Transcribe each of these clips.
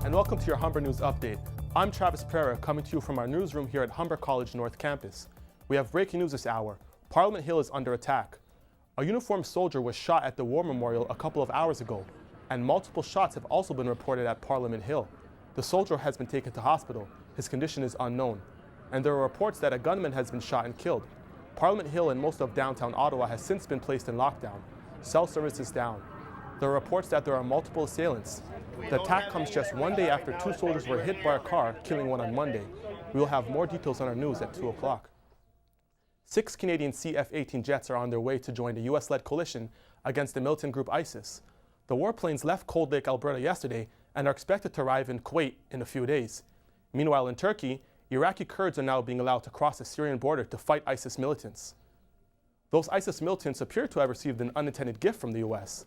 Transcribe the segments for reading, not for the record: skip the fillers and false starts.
and welcome to your Humber News Update. I'm Travis Pereira, coming to you from our newsroom here at Humber College North Campus. We have breaking news this hour. Parliament Hill is under attack. A uniformed soldier was shot at the War Memorial a couple of hours ago, and multiple shots have also been reported at Parliament Hill. The soldier has been taken to hospital. His condition is unknown. And there are reports that a gunman has been shot and killed. Parliament Hill and most of downtown Ottawa has since been placed in lockdown. Cell service is down. There are reports that there are multiple assailants. The attack comes just one day after two soldiers were hit by a car, killing one on Monday. We will have more details on our news at 2 o'clock. 6 Canadian CF-18 jets are on their way to join the U.S.-led coalition against the militant group ISIS. The warplanes left Cold Lake, Alberta yesterday and are expected to arrive in Kuwait in a few days. Meanwhile, in Turkey, Iraqi Kurds are now being allowed to cross the Syrian border to fight ISIS militants. Those ISIS militants appear to have received an unintended gift from the U.S.,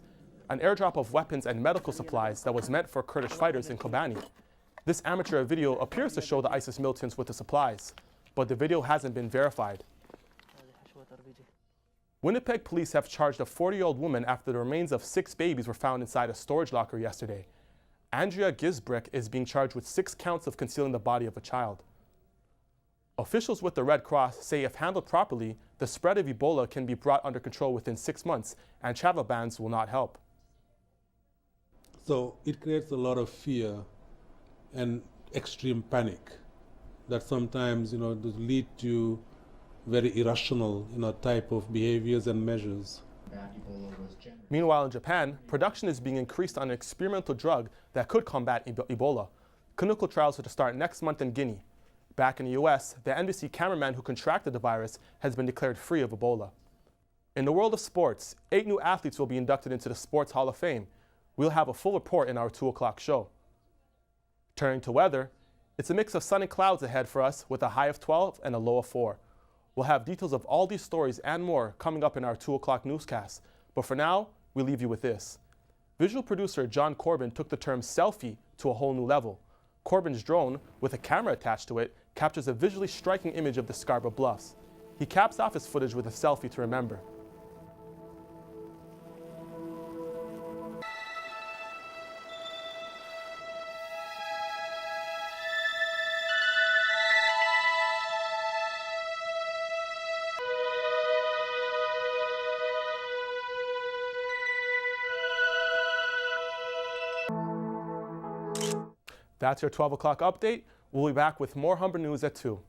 an airdrop of weapons and medical supplies that was meant for Kurdish fighters in Kobani. This amateur video appears to show the ISIS militants with the supplies, but the video hasn't been verified. Winnipeg police have charged a 40-year-old woman after the remains of 6 babies were found inside a storage locker yesterday. Andrea Gisbrick is being charged with 6 counts of concealing the body of a child. Officials with the Red Cross say if handled properly, the spread of Ebola can be brought under control within 6 months, and travel bans will not help. So it creates a lot of fear and extreme panic that sometimes, does lead to very irrational, type of behaviors and measures. Meanwhile, in Japan, production is being increased on an experimental drug that could combat Ebola. Clinical trials are to start next month in Guinea. Back in the U.S., the NBC cameraman who contracted the virus has been declared free of Ebola. In the world of sports, 8 new athletes will be inducted into the Sports Hall of Fame. We'll have a full report in our 2 o'clock show. Turning to weather, it's a mix of sun and clouds ahead for us with a high of 12 and a low of 4. We'll have details of all these stories and more coming up in our 2 o'clock newscast. But for now, we leave you with this. Visual producer John Corbin took the term selfie to a whole new level. Corbin's drone, with a camera attached to it, captures a visually striking image of the Scarborough Bluffs. He caps off his footage with a selfie to remember. That's your 12 o'clock update. We'll be back with more Humber News at 2.